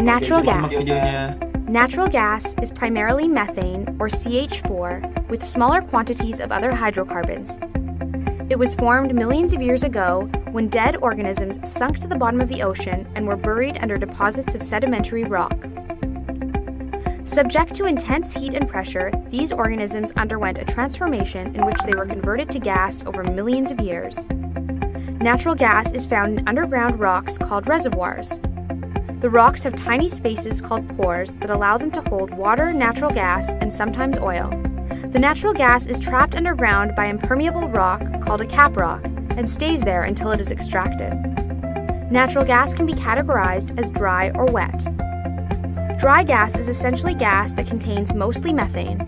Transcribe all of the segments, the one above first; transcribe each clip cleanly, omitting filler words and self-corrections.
Natural jadi gas. simak videonya. Natural gas is primarily methane, or CH4, with smaller quantities of other hydrocarbons. It was formed millions of years ago when dead organisms sunk to the bottom of the ocean and were buried under deposits of sedimentary rock. Subject to intense heat and pressure, these organisms underwent a transformation in which they were converted to gas over millions of years. Natural gas is found in underground rocks called reservoirs. The rocks have tiny spaces called pores that allow them to hold water, natural gas, and sometimes oil. The natural gas is trapped underground by impermeable rock called a caprock and stays there until it is extracted. Natural gas can be categorized as dry or wet. Dry gas is essentially gas that contains mostly methane.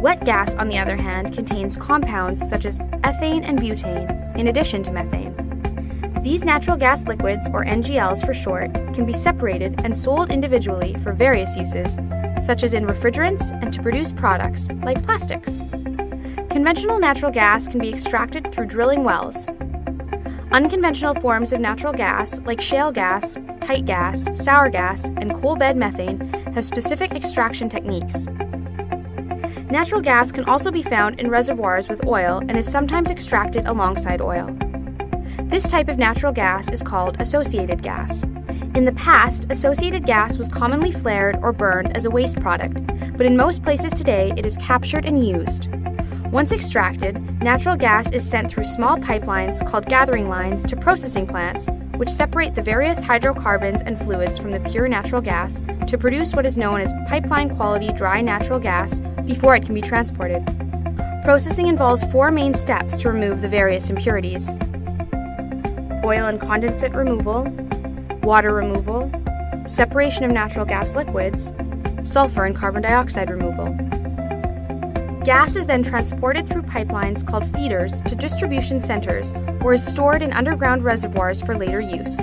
Wet gas, on the other hand, contains compounds such as ethane and butane, in addition to methane. These natural gas liquids, or NGLs for short, can be separated and sold individually for various uses, such as in refrigerants and to produce products like plastics. Conventional natural gas can be extracted through drilling wells. Unconventional forms of natural gas, like shale gas, tight gas, sour gas, and coal bed methane, have specific extraction techniques. Natural gas can also be found in reservoirs with oil and is sometimes extracted alongside oil. This type of natural gas is called associated gas. In the past, associated gas was commonly flared or burned as a waste product, but in most places today it is captured and used. Once extracted, natural gas is sent through small pipelines called gathering lines to processing plants, which separate the various hydrocarbons and fluids from the pure natural gas to produce what is known as pipeline-quality dry natural gas before it can be transported. Processing involves 4 main steps to remove the various impurities: oil and condensate removal, water removal, separation of natural gas liquids, sulfur and carbon dioxide removal. Gas is then transported through pipelines called feeders to distribution centers or is stored in underground reservoirs for later use.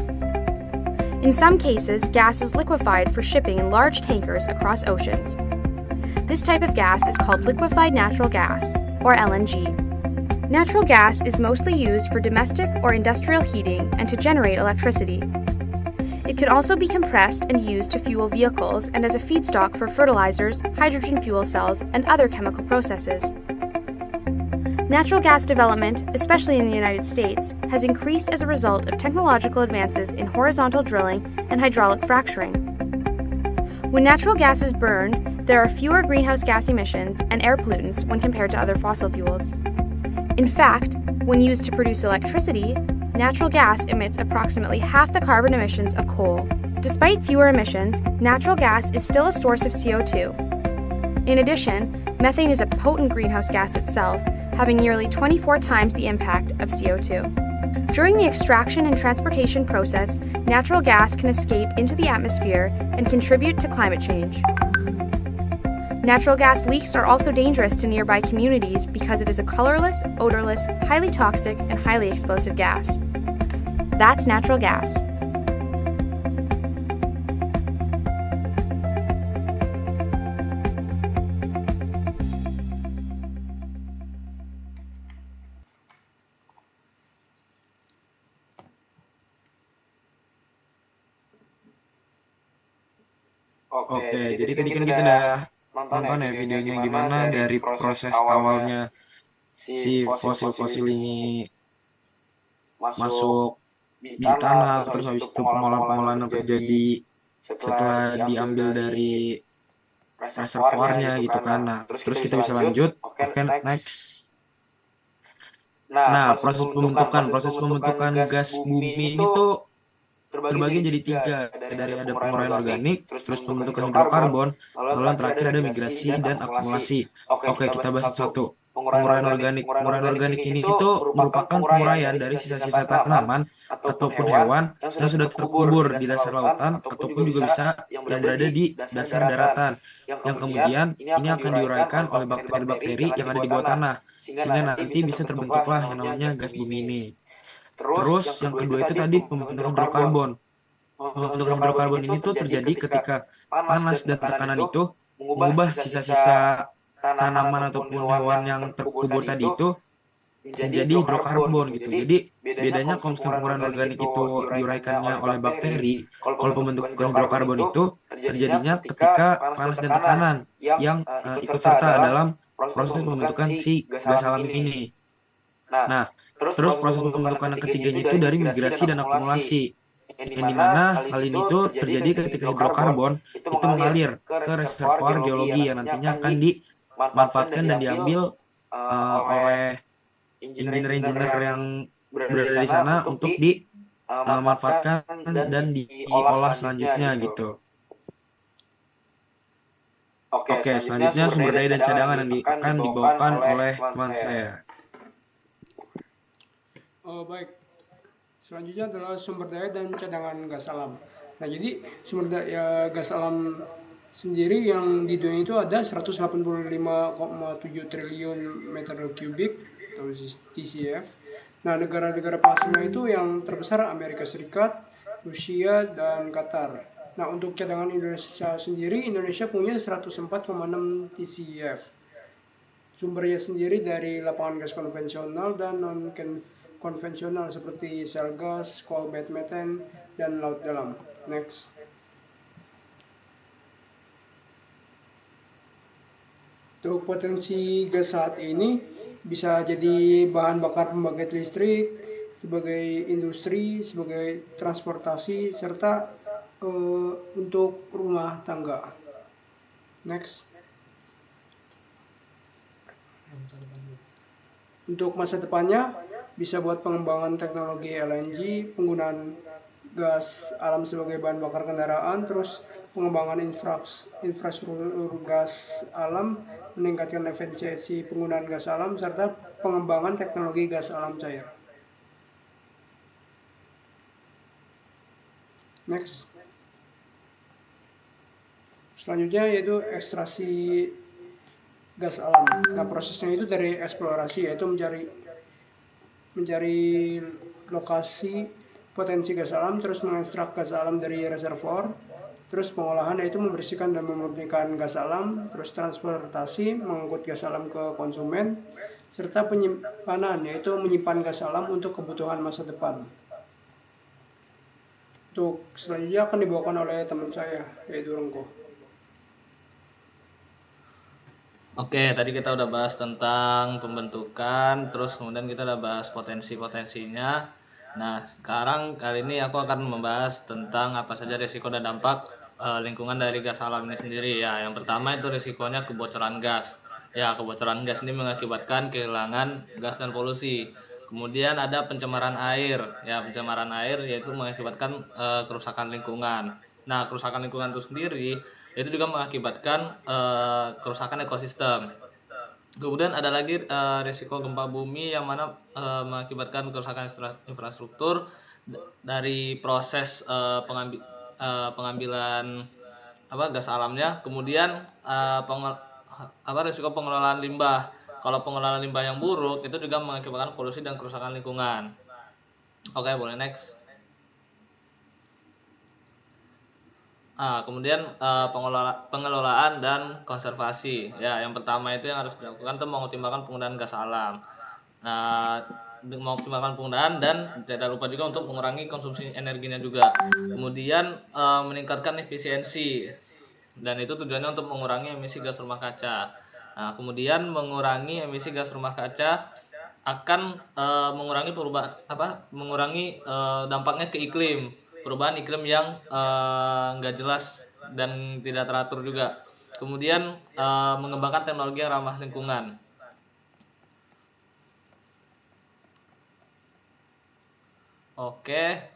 In some cases, gas is liquefied for shipping in large tankers across oceans. This type of gas is called liquefied natural gas, or LNG. Natural gas is mostly used for domestic or industrial heating and to generate electricity. It can also be compressed and used to fuel vehicles and as a feedstock for fertilizers, hydrogen fuel cells, and other chemical processes. Natural gas development, especially in the United States, has increased as a result of technological advances in horizontal drilling and hydraulic fracturing. When natural gas is burned, there are fewer greenhouse gas emissions and air pollutants when compared to other fossil fuels. In fact, when used to produce electricity, natural gas emits approximately half the carbon emissions of coal. Despite fewer emissions, natural gas is still a source of CO2. In addition, methane is a potent greenhouse gas itself, having nearly 24 times the impact of CO2. During the extraction and transportation process, natural gas can escape into the atmosphere and contribute to climate change. Natural gas leaks are also dangerous to nearby communities because it is a colorless, odorless, highly toxic, and highly explosive gas. That's natural gas. Oke, jadi tadi kan kita udah nonton ya videonya gimana dari proses awalnya si fosil-fosil ini masuk di tanah, terus habis itu pengolahan-pengolahan yang terjadi setelah diambil dari reservoirnya gitu kan. Nah, terus kita bisa lanjut. Oke, next. Nah, proses pembentukan gas bumi ini tuh terbagi jadi 3, dari ada penguraian organik, terus pembentukan hidrokarbon, lalu yang terakhir ada migrasi dan akumulasi. Oke, kita bahas satu. Penguraian organik ini itu merupakan penguraian dari sisa-sisa tanaman ataupun hewan yang sudah terkubur di dasar lautan ataupun juga bisa yang berada di dasar daratan, yang kemudian ini akan diuraikan oleh bakteri-bakteri yang ada di bawah tanah, sehingga nanti bisa terbentuklah yang namanya gas bumi ini. Terus yang kedua itu tadi pembentukan hidrokarbon. Pembentukan hidrokarbon ini tuh terjadi ketika panas dan tekanan itu mengubah sisa-sisa tanaman ataupun hewan yang terkubur tadi itu menjadi hidrokarbon gitu. Jadi bedanya kalau misalkan penguraian organik itu diuraikannya oleh bakteri, kalau pembentukan hidrokarbon itu terjadinya ketika panas dan tekanan yang ikut serta dalam proses pembentukan si gas alam ini. Nah, terus proses pembentukan yang ketiganya itu dari migrasi dan akumulasi, yang dimana hal ini tuh terjadi ketika hidrokarbon itu mengalir ke reservoir geologi yang nantinya akan dimanfaatkan dan diambil oleh engineer-engineer yang berada di sana untuk dimanfaatkan dan diolah selanjutnya gitu. Oke, selanjutnya sumber daya dan cadangan yang akan dibawakan oleh teman saya. Baik, selanjutnya adalah sumber daya dan cadangan gas alam. Nah, jadi sumber daya gas alam sendiri yang di dunia itu ada 185,7 triliun meter kubik atau TCF. Nah, negara-negara penghasilnya itu yang terbesar Amerika Serikat, Rusia, dan Qatar. Nah, untuk cadangan Indonesia sendiri, Indonesia punya 104,6 TCF. Sumbernya sendiri dari lapangan gas konvensional dan non-konvensional seperti sel gas, coal bed methane, dan laut dalam. Next. Untuk potensi gas saat ini bisa jadi bahan bakar pembangkit listrik, sebagai industri, sebagai transportasi, serta untuk rumah tangga. Next. Untuk masa depannya bisa buat pengembangan teknologi LNG, penggunaan gas alam sebagai bahan bakar kendaraan, terus pengembangan infrastruktur gas alam, meningkatkan efisiensi penggunaan gas alam, serta pengembangan teknologi gas alam cair. Next. Selanjutnya yaitu ekstraksi gas alam. Nah, prosesnya itu dari eksplorasi, yaitu mencari lokasi potensi gas alam, terus mengekstrak gas alam dari reservoir, terus pengolahan yaitu membersihkan dan memurnikan gas alam, terus transportasi mengangkut gas alam ke konsumen, serta penyimpanan yaitu menyimpan gas alam untuk kebutuhan masa depan. Untuk selanjutnya akan dibawakan oleh teman saya yaitu Rengko. Oke, tadi kita udah bahas tentang pembentukan, terus kemudian kita udah bahas potensi-potensinya. Nah, sekarang kali ini aku akan membahas tentang apa saja risiko dan dampak lingkungan dari gas alam ini sendiri. Ya, yang pertama itu risikonya kebocoran gas. Ya, kebocoran gas ini mengakibatkan kehilangan gas dan polusi. Kemudian ada pencemaran air. Ya, pencemaran air yaitu mengakibatkan kerusakan lingkungan. Nah, kerusakan lingkungan itu sendiri itu juga mengakibatkan kerusakan ekosistem. Kemudian ada lagi risiko gempa bumi yang mana mengakibatkan kerusakan infrastruktur dari proses pengambilan gas alamnya. Kemudian risiko pengelolaan limbah. Kalau pengelolaan limbah yang buruk itu juga mengakibatkan polusi dan kerusakan lingkungan. Oke, boleh next. Kemudian pengelolaan dan konservasi. Ya, yang pertama itu yang harus dilakukan itu mengoptimalkan penggunaan gas alam. Mengoptimalkan penggunaan dan tidak lupa juga untuk mengurangi konsumsi energinya juga. Kemudian meningkatkan efisiensi. Dan itu tujuannya untuk mengurangi emisi gas rumah kaca. Nah, kemudian mengurangi emisi gas rumah kaca akan mengurangi dampaknya ke iklim. Perubahan iklim yang nggak jelas dan tidak teratur juga. Kemudian mengembangkan teknologi yang ramah lingkungan. Oke,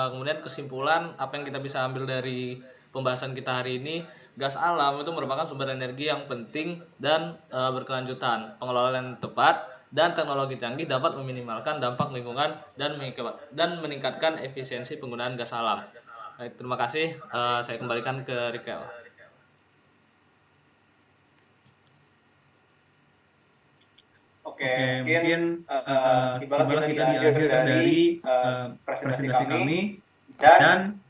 kemudian kesimpulan apa yang kita bisa ambil dari pembahasan kita hari ini, gas alam itu merupakan sumber energi yang penting dan berkelanjutan. Pengelolaan yang tepat dan teknologi canggih dapat meminimalkan dampak lingkungan dan meningkatkan efisiensi penggunaan gas alam. Baik, terima kasih. Saya kembalikan ke Rikel. Oke, mungkin ibarat kita di akhir dari presentasi kami dan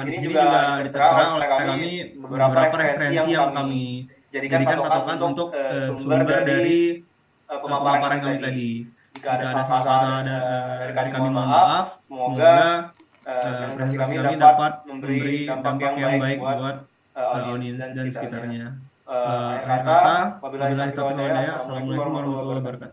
di sini juga diterang oleh kami beberapa referensi yang kami jadikan patokan untuk sumber dari pemaparan kami tadi. Jika ada salah dari kami mohon maaf. Semoga presentasi kami dapat memberi dampak yang baik buat audiens dan sekitarnya. Akhir kata, wabillahi taufiq wal hidayah. Assalamualaikum warahmatullahi wabarakatuh.